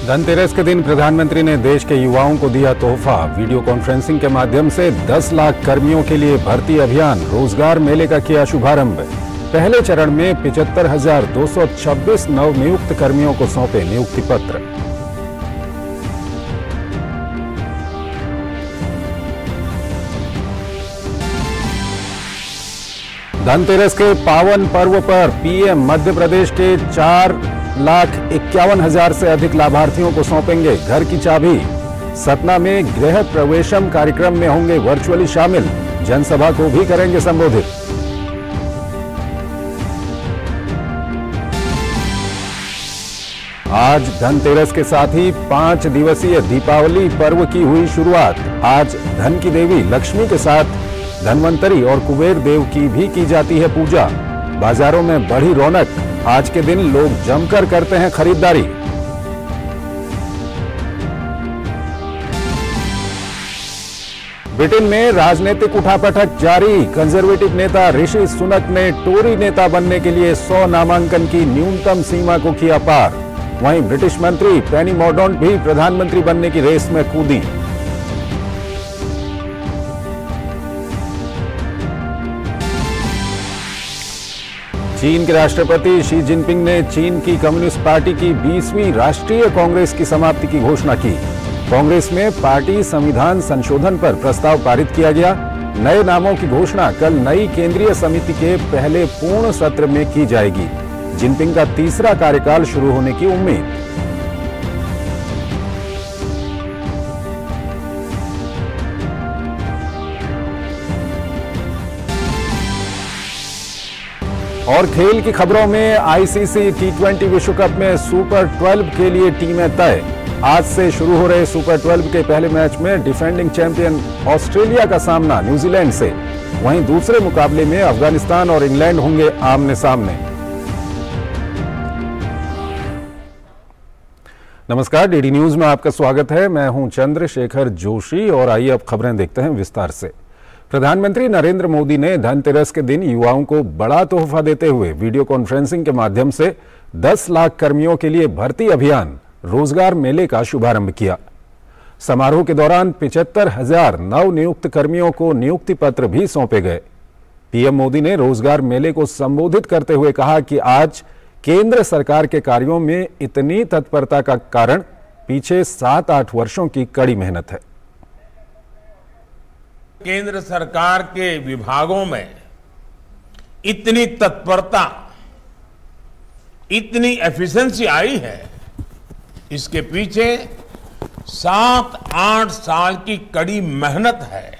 धनतेरस के दिन प्रधानमंत्री ने देश के युवाओं को दिया तोहफा। वीडियो कॉन्फ्रेंसिंग के माध्यम से 10 लाख कर्मियों के लिए भर्ती अभियान रोजगार मेले का किया शुभारंभ। पहले चरण में 75,226 नवनियुक्त कर्मियों को सौंपे नियुक्ति पत्र। धनतेरस के पावन पर्व पर पीएम मध्य प्रदेश के 4,51,000 से अधिक लाभार्थियों को सौंपेंगे घर की चाबी। सतना में गृह प्रवेशम कार्यक्रम में होंगे वर्चुअली शामिल, जनसभा को भी करेंगे संबोधित। आज धनतेरस के साथ ही 5 दिवसीय दीपावली पर्व की हुई शुरुआत। आज धन की देवी लक्ष्मी के साथ धनवंतरी और कुबेर देव की भी की जाती है पूजा। बाजारों में बढ़ी रौनक। आज के दिन लोग जमकर करते हैं खरीदारी। ब्रिटेन में राजनीतिक उठापटक जारी। कंजर्वेटिव नेता ऋषि सुनक ने टोरी नेता बनने के लिए 100 नामांकन की न्यूनतम सीमा को किया पार। वहीं ब्रिटिश मंत्री पेनी मॉर्डौंट भी प्रधानमंत्री बनने की रेस में कूदी। चीन के राष्ट्रपति शी जिनपिंग ने चीन की कम्युनिस्ट पार्टी की 20वीं राष्ट्रीय कांग्रेस की समाप्ति की घोषणा की। कांग्रेस में पार्टी संविधान संशोधन पर प्रस्ताव पारित किया गया। नए नामों की घोषणा कल नई केंद्रीय समिति के पहले पूर्ण सत्र में की जाएगी। जिनपिंग का तीसरा कार्यकाल शुरू होने की उम्मीद। और खेल की खबरों में आईसीसी टी20 विश्व कप में सुपर 12 के लिए टीमें तय। आज से शुरू हो रहे सुपर 12 के पहले मैच में डिफेंडिंग चैंपियन ऑस्ट्रेलिया का सामना न्यूजीलैंड से। वहीं दूसरे मुकाबले में अफगानिस्तान और इंग्लैंड होंगे आमने सामने। नमस्कार, डीडी न्यूज में आपका स्वागत है। मैं हूं चंद्रशेखर जोशी और आइए अब खबरें देखते हैं विस्तार से। प्रधानमंत्री नरेंद्र मोदी ने धनतेरस के दिन युवाओं को बड़ा तोहफा देते हुए वीडियो कॉन्फ्रेंसिंग के माध्यम से 10 लाख कर्मियों के लिए भर्ती अभियान रोजगार मेले का शुभारंभ किया। समारोह के दौरान 75,000 नवनियुक्त कर्मियों को नियुक्ति पत्र भी सौंपे गए। पीएम मोदी ने रोजगार मेले को संबोधित करते हुए कहा कि आज केंद्र सरकार के कार्यों में इतनी तत्परता का कारण पीछे 7-8 वर्षों की कड़ी मेहनत है। केंद्र सरकार के विभागों में इतनी तत्परता, इतनी एफिशिएंसी आई है, इसके पीछे 7-8 साल की कड़ी मेहनत है,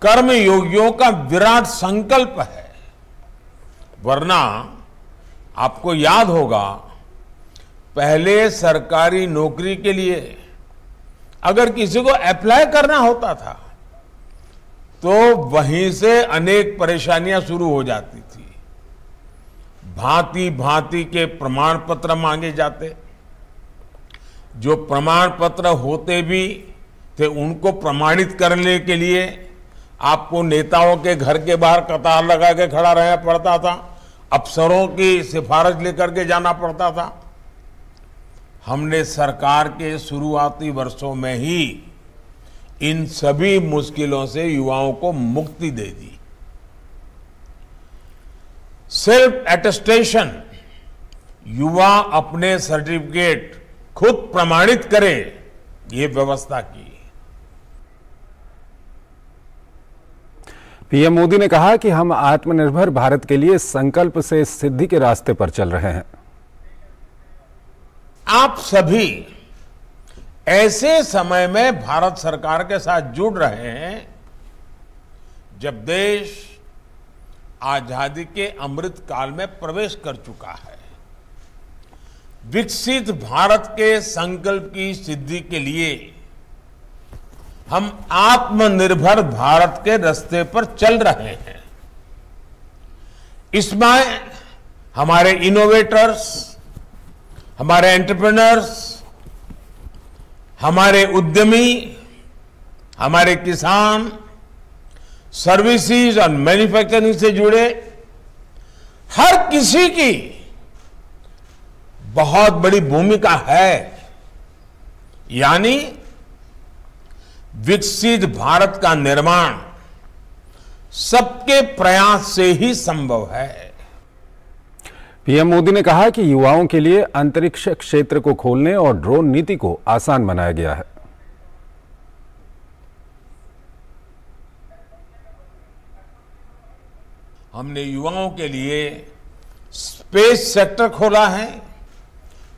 कर्मयोगियों का विराट संकल्प है। वरना आपको याद होगा, पहले सरकारी नौकरी के लिए अगर किसी को अप्लाई करना होता था तो वहीं से अनेक परेशानियां शुरू हो जाती थी। भांति भांति के प्रमाण पत्र मांगे जाते। जो प्रमाण पत्र होते भी थे उनको प्रमाणित करने के लिए आपको नेताओं के घर के बाहर कतार लगा के खड़ा रहना पड़ता था, अफसरों की सिफारिश लेकर के जाना पड़ता था। हमने सरकार के शुरुआती वर्षों में ही इन सभी मुश्किलों से युवाओं को मुक्ति दे दी। सेल्फ एटेस्टेशन, युवा अपने सर्टिफिकेट खुद प्रमाणित करे, ये व्यवस्था की। पीएम मोदी ने कहा कि हम आत्मनिर्भर भारत के लिए संकल्प से सिद्धि के रास्ते पर चल रहे हैं। आप सभी ऐसे समय में भारत सरकार के साथ जुड़ रहे हैं जब देश आजादी के अमृत काल में प्रवेश कर चुका है। विकसित भारत के संकल्प की सिद्धि के लिए हम आत्मनिर्भर भारत के रास्ते पर चल रहे हैं। इसमें हमारे इनोवेटर्स, हमारे एंटरप्रेन्योर्स, हमारे उद्यमी, हमारे किसान, सर्विसेज और मैन्युफैक्चरिंग से जुड़े हर किसी की बहुत बड़ी भूमिका है। यानी विकसित भारत का निर्माण सबके प्रयास से ही संभव है। पीएम मोदी ने कहा कि युवाओं के लिए अंतरिक्ष क्षेत्र को खोलने और ड्रोन नीति को आसान बनाया गया है। हमने युवाओं के लिए स्पेस सेक्टर खोला है,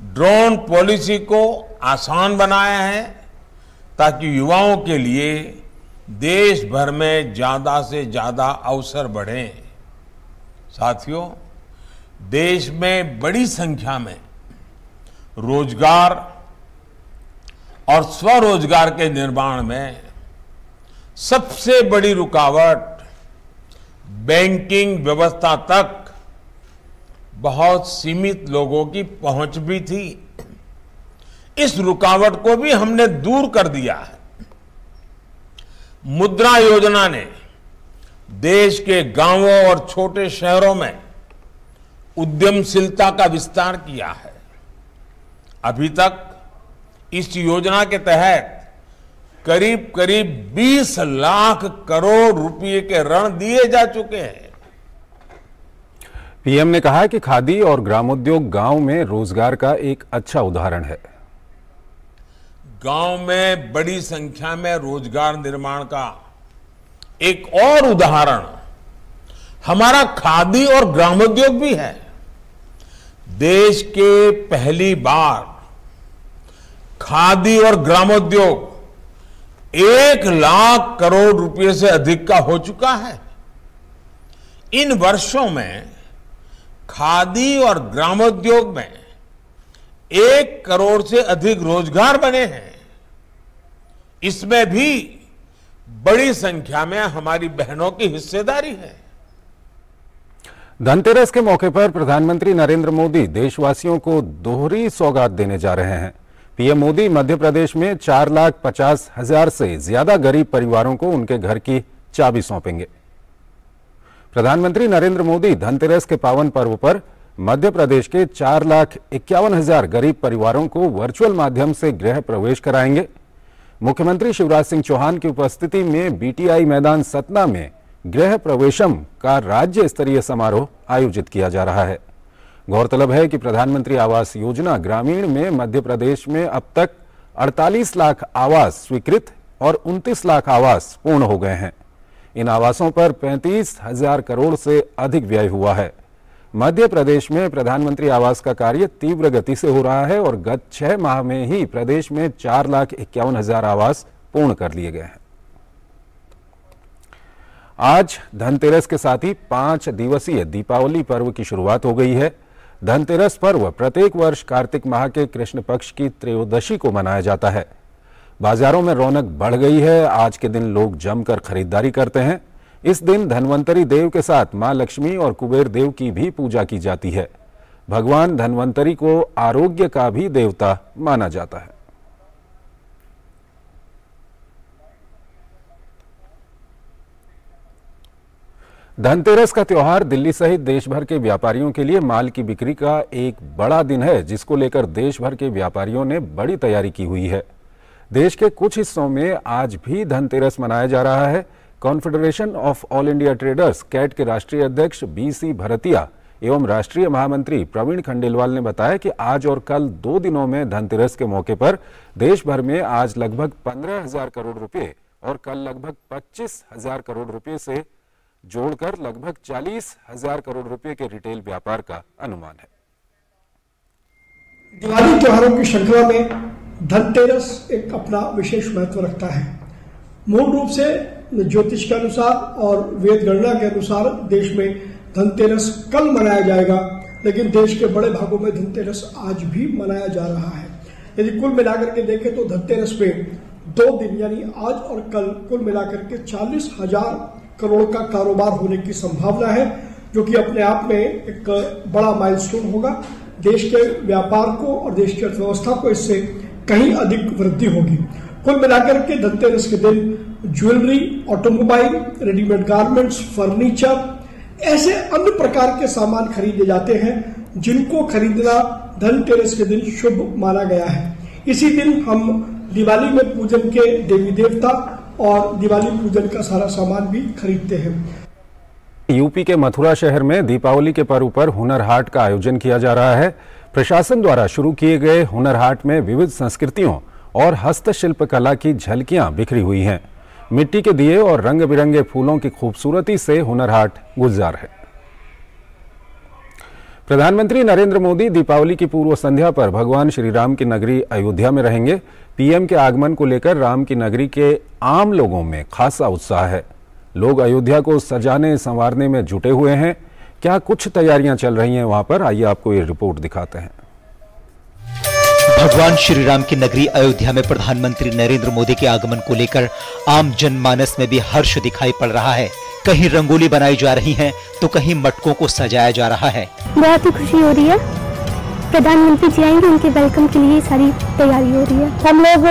ड्रोन पॉलिसी को आसान बनाया है, ताकि युवाओं के लिए देश भर में ज्यादा से ज्यादा अवसर बढ़े। साथियों, देश में बड़ी संख्या में रोजगार और स्वरोजगार के निर्माण में सबसे बड़ी रुकावट बैंकिंग व्यवस्था तक बहुत सीमित लोगों की पहुंच भी थी। इस रुकावट को भी हमने दूर कर दिया है। मुद्रा योजना ने देश के गांवों और छोटे शहरों में उद्यमशीलता का विस्तार किया है। अभी तक इस योजना के तहत करीब करीब 20 लाख करोड़ रुपए के ऋण दिए जा चुके हैं। पीएम ने कहा कि खादी और ग्रामोद्योग गांव में रोजगार का एक अच्छा उदाहरण है। गांव में बड़ी संख्या में रोजगार निर्माण का एक और उदाहरण हमारा खादी और ग्रामोद्योग भी है। देश के पहली बार खादी और ग्रामोद्योग 1 लाख करोड़ रुपए से अधिक का हो चुका है। इन वर्षों में खादी और ग्रामोद्योग में 1 करोड़ से अधिक रोजगार बने हैं। इसमें भी बड़ी संख्या में हमारी बहनों की हिस्सेदारी है। धनतेरस के मौके पर प्रधानमंत्री नरेंद्र मोदी देशवासियों को दोहरी सौगात देने जा रहे हैं। पीएम मोदी मध्य प्रदेश में 4,50,000 से ज्यादा गरीब परिवारों को उनके घर की चाबी सौंपेंगे। प्रधानमंत्री नरेंद्र मोदी धनतेरस के पावन पर्व पर मध्य प्रदेश के 4,51,000 गरीब परिवारों को वर्चुअल माध्यम से गृह प्रवेश कराएंगे। मुख्यमंत्री शिवराज सिंह चौहान की उपस्थिति में बीटीआई मैदान सतना में गृह प्रवेशम का राज्य स्तरीय समारोह आयोजित किया जा रहा है। गौरतलब है कि प्रधानमंत्री आवास योजना ग्रामीण में मध्य प्रदेश में अब तक 48 लाख आवास स्वीकृत और 29 लाख आवास पूर्ण हो गए हैं। इन आवासों पर 35,000 करोड़ से अधिक व्यय हुआ है। मध्य प्रदेश में प्रधानमंत्री आवास का कार्य तीव्र गति से हो रहा है और गत 6 माह में ही प्रदेश में 4,51,000 आवास पूर्ण कर लिए गए हैं। आज धनतेरस के साथ ही 5 दिवसीय दीपावली पर्व की शुरुआत हो गई है। धनतेरस पर्व प्रत्येक वर्ष कार्तिक माह के कृष्ण पक्ष की त्रयोदशी को मनाया जाता है। बाजारों में रौनक बढ़ गई है। आज के दिन लोग जमकर खरीदारी करते हैं। इस दिन धन्वंतरी देव के साथ मां लक्ष्मी और कुबेर देव की भी पूजा की जाती है। भगवान धन्वंतरी को आरोग्य का भी देवता माना जाता है। धनतेरस का त्योहार दिल्ली सहित देश भर के व्यापारियों के लिए माल की बिक्री का एक बड़ा दिन है, जिसको लेकर देश भर के व्यापारियों ने बड़ी तैयारी की हुई है। देश के कुछ हिस्सों में आज भी धनतेरस मनाया जा रहा है। Confederation of All India Traders CAT के राष्ट्रीय अध्यक्ष BC भरतिया एवं राष्ट्रीय महामंत्री प्रवीण खंडेलवाल ने बताया कि आज और कल 2 दिनों में धनतेरस के मौके पर देश भर में आज लगभग 15,000 करोड़ रुपए और कल लगभग 25,000 करोड़ रुपए से जोड़कर लगभग 40,000 करोड़ रुपए के रिटेल व्यापार का अनुमान है। दिवाली त्योहारों की श्रृंखला में धनतेरस एक अपना विशेष महत्व रखता है। मूल रूप से ज्योतिष के अनुसार और वेद गणना के अनुसार देश में धनतेरस कल मनाया जाएगा, लेकिन देश के बड़े भागों में धनतेरस आज भी मनाया जा रहा है। यदि कुल मिलाकर के देखें तो धनतेरस में 2 दिन यानी आज और कल कुल मिलाकर के 40,000 करोड़ का कारोबार होने की संभावना है, जो कि अपने आप में एक बड़ा माइलस्टोन होगा। देश के व्यापार को और देश की अर्थव्यवस्था को इससे कहीं अधिक वृद्धि होगी। कुल मिलाकर के धनतेरस के दिन jewellery, automobile, readymade garments, furniture, ऐसे अन्य प्रकार के सामान खरीदे जाते हैं जिनको खरीदना धनतेरस के दिन शुभ माना गया है। इसी दिन हम दिवाली में पूजन के देवी देवता और दिवाली पूजन का सारा सामान भी खरीदते हैं। यूपी के मथुरा शहर में दीपावली के पर्व पर हुनर हाट का आयोजन किया जा रहा है। प्रशासन द्वारा शुरू किए गए हुनर हाट में विविध संस्कृतियों और हस्तशिल्प कला की झलकियां बिखरी हुई हैं। मिट्टी के दिए और रंग बिरंगे फूलों की खूबसूरती से हुनर हाट गुलजार है। प्रधानमंत्री नरेंद्र मोदी दीपावली की पूर्व संध्या पर भगवान श्री राम की नगरी अयोध्या में रहेंगे। पीएम के आगमन को लेकर राम की नगरी के आम लोगों में खासा उत्साह है। लोग अयोध्या को सजाने संवारने में जुटे हुए हैं। क्या कुछ तैयारियां चल रही हैं वहां पर, आइए आपको ये रिपोर्ट दिखाते हैं। भगवान श्री राम की नगरी अयोध्या में प्रधानमंत्री नरेंद्र मोदी के आगमन को लेकर आम जनमानस में भी हर्ष दिखाई पड़ रहा है। कहीं रंगोली बनाई जा रही है तो कहीं मटकों को सजाया जा रहा है। बहुत ही खुशी हो रही है। प्रधानमंत्री जी आएंगे, उनके वेलकम के लिए सारी तैयारी हो रही है। हम लोग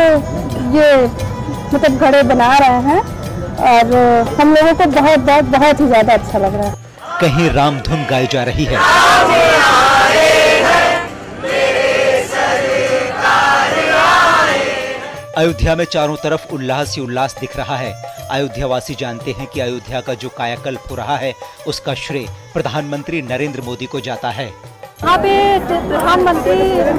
ये घड़े बना रहे हैं और हम लोगों को बहुत ही ज्यादा अच्छा लग रहा है। कहीं राम धुन गाई जा रही है, अयोध्या में चारों तरफ उल्लास ही उल्लास दिख रहा है। अयोध्यावासी जानते हैं कि अयोध्या का जो कायाकल्प हो रहा है उसका श्रेय प्रधानमंत्री नरेंद्र मोदी को जाता है। यहाँ पे प्रधानमंत्री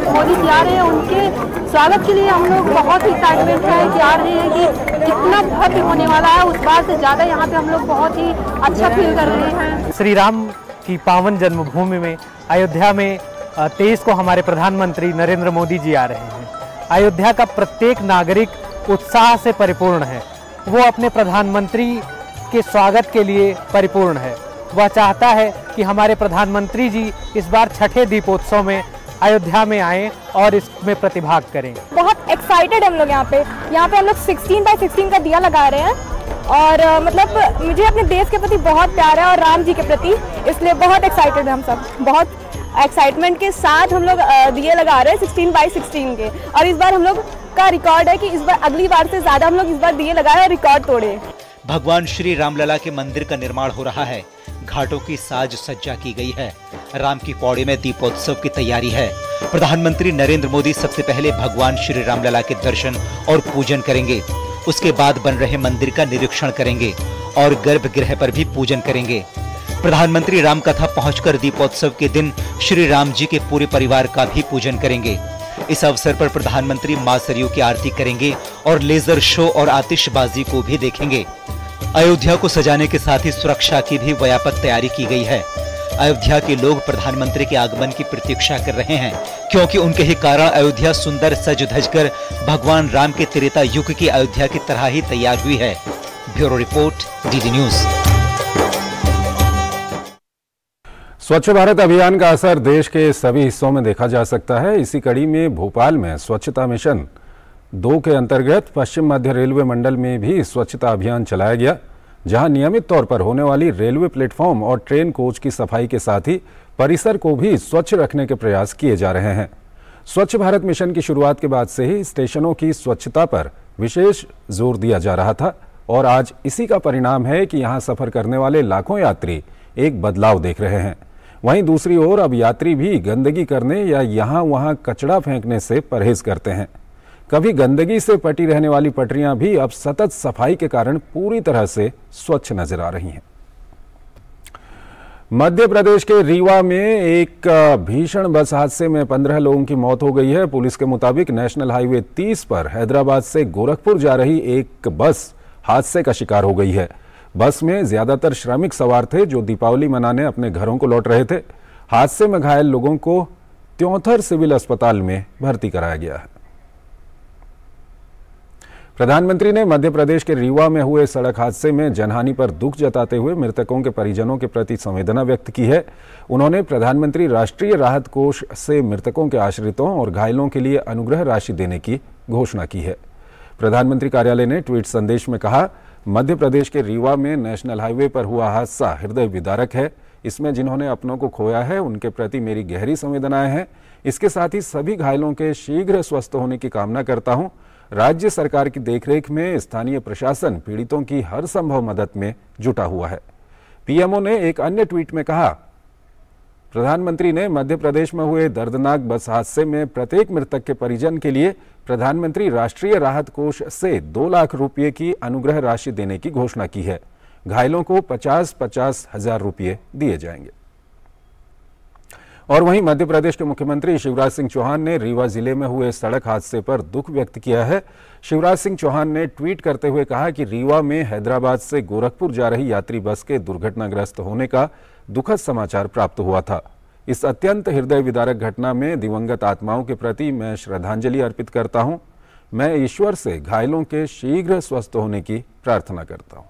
मोदी जी आ रहे हैं, उनके स्वागत के लिए हम लोग बहुत ही एक्साइटमेंट है कि आ रहे हैं कि इतना भव्य होने वाला है। उस बार से ज्यादा यहाँ पे हम लोग बहुत ही अच्छा फील कर रहे हैं। श्री राम की पावन जन्मभूमि में अयोध्या में 23 को हमारे प्रधानमंत्री नरेंद्र मोदी जी आ रहे हैं। अयोध्या का प्रत्येक नागरिक उत्साह से परिपूर्ण है। वो अपने प्रधानमंत्री के स्वागत के लिए परिपूर्ण है। वह चाहता है कि हमारे प्रधानमंत्री जी इस बार छठे दीपोत्सव में अयोध्या में आएं और इसमें प्रतिभाग करें। बहुत एक्साइटेड हम लोग यहाँ पे हम लोग 16x16 का दिया लगा रहे हैं और मतलब मुझे अपने देश के प्रति बहुत प्यार है और राम जी के प्रति, इसलिए बहुत एक्साइटेड है। हम सब बहुत एक्साइटमेंट के साथ हम लोग दिए लगा रहे हैं 16x16 के, और इस बार हम लोग का रिकॉर्ड है कि इस बार अगली बार से ज्यादा हम लोग इस बार दिए लगाए और रिकॉर्ड तोड़े। भगवान श्री रामलला के मंदिर का निर्माण हो रहा है। घाटों की साज सज्जा की गई है। राम की पौड़ी में दीपोत्सव की तैयारी है। प्रधानमंत्री नरेंद्र मोदी सबसे पहले भगवान श्री रामलला के दर्शन और पूजन करेंगे। उसके बाद बन रहे मंदिर का निरीक्षण करेंगे और गर्भगृह पर भी पूजन करेंगे। प्रधानमंत्री रामकथा पहुंचकर दीपोत्सव के दिन श्री राम जी के पूरे परिवार का भी पूजन करेंगे। इस अवसर पर प्रधानमंत्री मां सरयू की आरती करेंगे और लेजर शो और आतिशबाजी को भी देखेंगे। अयोध्या को सजाने के साथ ही सुरक्षा की भी व्यापक तैयारी की गई है। अयोध्या के लोग प्रधानमंत्री के आगमन की प्रतीक्षा कर रहे हैं, क्योंकि उनके ही कारण अयोध्या सुंदर सज धजकर भगवान राम के त्रेता युग की अयोध्या की तरह ही तैयार हुई है। Bureau report, DD news. स्वच्छ भारत अभियान का असर देश के सभी हिस्सों में देखा जा सकता है। इसी कड़ी में भोपाल में स्वच्छता मिशन 2 के अंतर्गत पश्चिम मध्य रेलवे मंडल में भी स्वच्छता अभियान चलाया गया, जहां नियमित तौर पर होने वाली रेलवे प्लेटफॉर्म और ट्रेन कोच की सफाई के साथ ही परिसर को भी स्वच्छ रखने के प्रयास किए जा रहे हैं। स्वच्छ भारत मिशन की शुरुआत के बाद से ही स्टेशनों की स्वच्छता पर विशेष जोर दिया जा रहा था और आज इसी का परिणाम है कि यहां सफर करने वाले लाखों यात्री एक बदलाव देख रहे हैं। वहीं दूसरी ओर अब यात्री भी गंदगी करने या यहां वहां कचरा फेंकने से परहेज करते हैं। कभी गंदगी से पटी रहने वाली पटरियां भी अब सतत सफाई के कारण पूरी तरह से स्वच्छ नजर आ रही हैं। मध्य प्रदेश के रीवा में एक भीषण बस हादसे में 15 लोगों की मौत हो गई है। पुलिस के मुताबिक नेशनल हाईवे 30 पर हैदराबाद से गोरखपुर जा रही एक बस हादसे का शिकार हो गई है। बस में ज्यादातर श्रमिक सवार थे जो दीपावली मनाने अपने घरों को लौट रहे थे। हादसे में घायल लोगों को त्योंथर सिविल अस्पताल में भर्ती कराया गया है। प्रधानमंत्री ने मध्य प्रदेश के रीवा में हुए सड़क हादसे में जनहानि पर दुख जताते हुए मृतकों के परिजनों के प्रति संवेदना व्यक्त की है। उन्होंने प्रधानमंत्री राष्ट्रीय राहत कोष से मृतकों के आश्रितों और घायलों के लिए अनुग्रह राशि देने की घोषणा की है। प्रधानमंत्री कार्यालय ने ट्वीट संदेश में कहा, मध्य प्रदेश के रीवा में नेशनल हाईवे पर हुआ हादसा हृदय विदारक है। इसमें जिन्होंने अपनों को खोया है उनके प्रति मेरी गहरी संवेदनाएं हैं। इसके साथ ही सभी घायलों के शीघ्र स्वस्थ होने की कामना करता हूं। राज्य सरकार की देखरेख में स्थानीय प्रशासन पीड़ितों की हर संभव मदद में जुटा हुआ है। पीएमओ ने एक अन्य ट्वीट में कहा, प्रधानमंत्री ने मध्य प्रदेश में हुए दर्दनाक बस हादसे में प्रत्येक मृतक के परिजन के लिए प्रधानमंत्री राष्ट्रीय राहत कोष से 2 लाख रुपये की अनुग्रह राशि देने की घोषणा की है। घायलों को 50-50 हजार रुपये दिए जाएंगे। और वहीं मध्य प्रदेश के मुख्यमंत्री शिवराज सिंह चौहान ने रीवा जिले में हुए सड़क हादसे पर दुख व्यक्त किया है। शिवराज सिंह चौहान ने ट्वीट करते हुए कहा कि रीवा में हैदराबाद से गोरखपुर जा रही यात्री बस के दुर्घटनाग्रस्त होने का दुखद समाचार प्राप्त हुआ था। इस अत्यंत हृदय विदारक घटना में दिवंगत आत्माओं के प्रति मैं श्रद्धांजलि अर्पित करता हूं। मैं ईश्वर से घायलों के शीघ्र स्वस्थ होने की प्रार्थना करता हूं।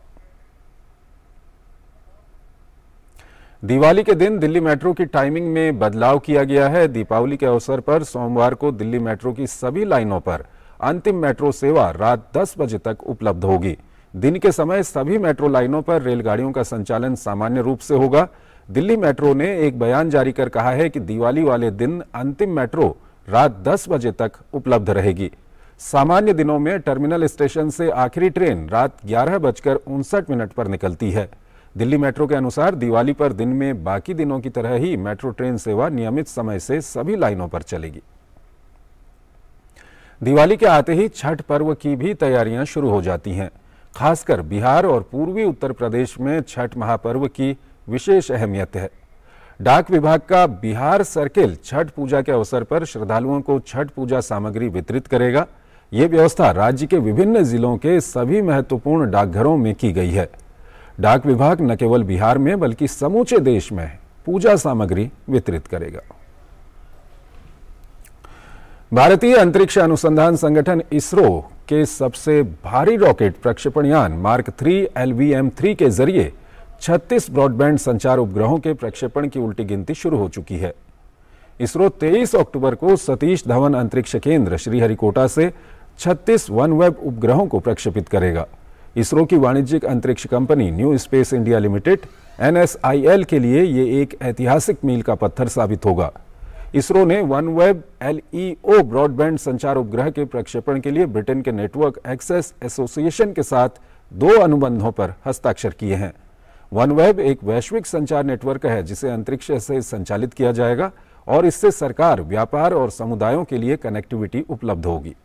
दिवाली के दिन दिल्ली मेट्रो की टाइमिंग में बदलाव किया गया है। दीपावली के अवसर पर सोमवार को दिल्ली मेट्रो की सभी लाइनों पर अंतिम मेट्रो सेवा रात 10 बजे तक उपलब्ध होगी। दिन के समय सभी मेट्रो लाइनों पर रेलगाड़ियों का संचालन सामान्य रूप से होगा। दिल्ली मेट्रो ने एक बयान जारी कर कहा है कि दिवाली वाले दिन अंतिम मेट्रो रात 10 बजे तक उपलब्ध रहेगी। सामान्य दिनों में टर्मिनल स्टेशन से आखिरी ट्रेन रात 11:59 पर निकलती है। दिल्ली मेट्रो के अनुसार दिवाली पर दिन में बाकी दिनों की तरह ही मेट्रो ट्रेन सेवा नियमित समय से सभी लाइनों पर चलेगी। दिवाली के आते ही छठ पर्व की भी तैयारियां शुरू हो जाती हैं। खासकर बिहार और पूर्वी उत्तर प्रदेश में छठ महापर्व की विशेष अहमियत है। डाक विभाग का बिहार सर्किल छठ पूजा के अवसर पर श्रद्धालुओं को छठ पूजा सामग्री वितरित करेगा। ये व्यवस्था राज्य के विभिन्न जिलों के सभी महत्वपूर्ण डाकघरों में की गई है। डाक विभाग न केवल बिहार में बल्कि समूचे देश में पूजा सामग्री वितरित करेगा। भारतीय अंतरिक्ष अनुसंधान संगठन इसरो के सबसे भारी रॉकेट प्रक्षेपण यान मार्क 3 LVM-3 के जरिए 36 ब्रॉडबैंड संचार उपग्रहों के प्रक्षेपण की उल्टी गिनती शुरू हो चुकी है। इसरो 23 अक्टूबर को सतीश धवन अंतरिक्ष केंद्र श्रीहरिकोटा से 36 वनवेब उपग्रहों को प्रक्षेपित करेगा। इसरो की वाणिज्यिक अंतरिक्ष company new space India limited NSIL के लिए ये एक ऐतिहासिक मील का पत्थर साबित होगा। इसरो ने वनवेब LEO ब्रॉडबैंड संचार उपग्रह के प्रक्षेपण के लिए ब्रिटेन के नेटवर्क एक्सेस एसोसिएशन के साथ 2 अनुबंधों पर हस्ताक्षर किए हैं। वनवेब एक वैश्विक संचार नेटवर्क है जिसे अंतरिक्ष से संचालित किया जाएगा और इससे सरकार, व्यापार और समुदायों के लिए कनेक्टिविटी उपलब्ध होगी।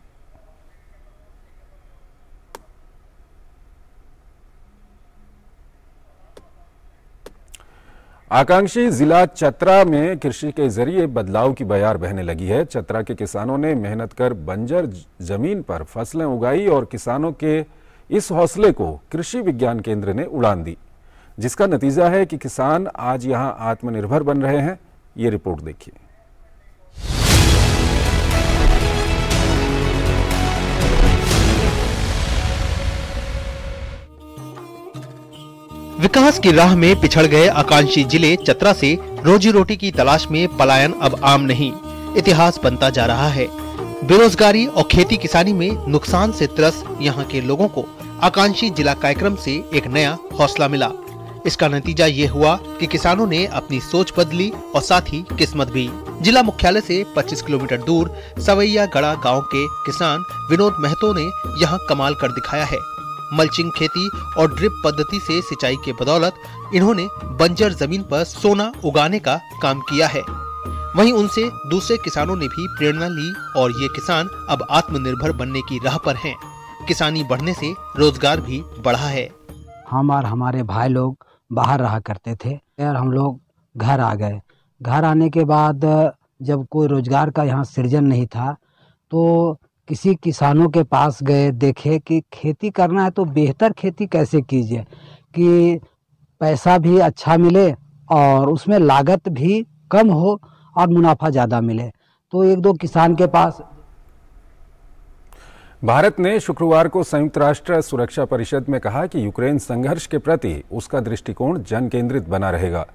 आकांक्षी जिला चतरा में कृषि के जरिए बदलाव की बयार बहने लगी है। चतरा के किसानों ने मेहनत कर बंजर जमीन पर फसलें उगाई और किसानों के इस हौसले को कृषि विज्ञान केंद्र ने उड़ान दी, जिसका नतीजा है कि किसान आज यहां आत्मनिर्भर बन रहे हैं। ये रिपोर्ट देखिए। विकास की राह में पिछड़ गए आकांक्षी जिले चतरा से रोजी रोटी की तलाश में पलायन अब आम नहीं, इतिहास बनता जा रहा है। बेरोजगारी और खेती किसानी में नुकसान से त्रस्त यहाँ के लोगों को आकांक्षी जिला कार्यक्रम से एक नया हौसला मिला। इसका नतीजा ये हुआ कि किसानों ने अपनी सोच बदली और साथ ही किस्मत भी। जिला मुख्यालय से 25 किलोमीटर दूर सवैया गड़ा गाँव के किसान विनोद महतो ने यहाँ कमाल कर दिखाया है। मल्चिंग खेती और ड्रिप पद्धति से सिंचाई के बदौलत इन्होंने बंजर जमीन पर सोना उगाने का काम किया है। वहीं उनसे दूसरे किसानों ने भी प्रेरणा ली और ये किसान अब आत्मनिर्भर बनने की राह पर हैं। किसानी बढ़ने से रोजगार भी बढ़ा है। हम और हमारे भाई लोग बाहर रहा करते थे और हम लोग घर आ गए। घर आने के बाद जब कोई रोजगार का यहाँ सृजन नहीं था तो किसी किसानों के पास गए, देखे कि खेती करना है तो बेहतर खेती कैसे कीजिए कि पैसा भी अच्छा मिले और उसमें लागत भी कम हो और मुनाफा ज़्यादा मिले। तो 1-2 किसान के पास। भारत ने शुक्रवार को संयुक्त राष्ट्र सुरक्षा परिषद में कहा कि यूक्रेन संघर्ष के प्रति उसका दृष्टिकोण जन केंद्रित बना रहेगा।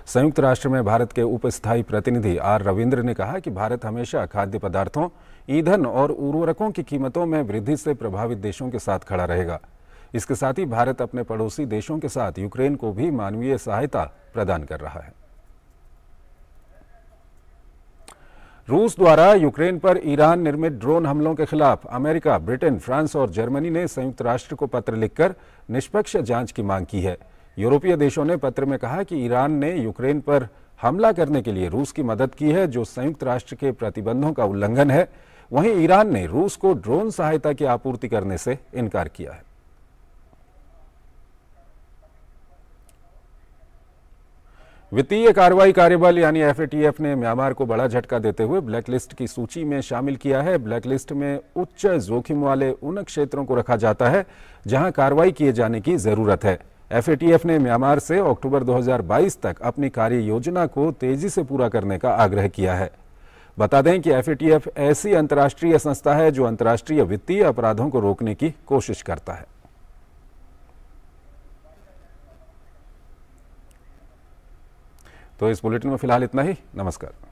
संयुक्त राष्ट्र में भारत के उप स्थायी प्रतिनिधि R रविंद्र ने कहा कि भारत हमेशा खाद्य पदार्थों, ईंधन और उर्वरकों की कीमतों में वृद्धि से प्रभावित देशों के साथ खड़ा रहेगा। इसके साथ ही भारत अपने पड़ोसी देशों के साथ यूक्रेन को भी मानवीय सहायता प्रदान कर रहा है। रूस द्वारा यूक्रेन पर ईरान निर्मित ड्रोन हमलों के खिलाफ अमेरिका, ब्रिटेन, फ्रांस और जर्मनी ने संयुक्त राष्ट्र को पत्र लिखकर निष्पक्ष जांच की मांग की है। यूरोपीय देशों ने पत्र में कहा कि ईरान ने यूक्रेन पर हमला करने के लिए रूस की मदद की है, जो संयुक्त राष्ट्र के प्रतिबंधों का उल्लंघन है। वहीं ईरान ने रूस को ड्रोन सहायता की आपूर्ति करने से इनकार किया है। वित्तीय कार्रवाई कार्यबल यानी एफएटीएफ ने म्यांमार को बड़ा झटका देते हुए ब्लैकलिस्ट की सूची में शामिल किया है। ब्लैकलिस्ट में उच्च जोखिम वाले उन क्षेत्रों को रखा जाता है जहां कार्रवाई किए जाने की जरूरत है। एफएटीएफ ने म्यांमार से अक्टूबर 2022 तक अपनी कार्य योजना को तेजी से पूरा करने का आग्रह किया है। बता दें कि एफएटीएफ ऐसी अंतर्राष्ट्रीय संस्था है जो अंतर्राष्ट्रीय वित्तीय अपराधों को रोकने की कोशिश करता है। तो इस बुलेटिन में फिलहाल इतना ही। नमस्कार।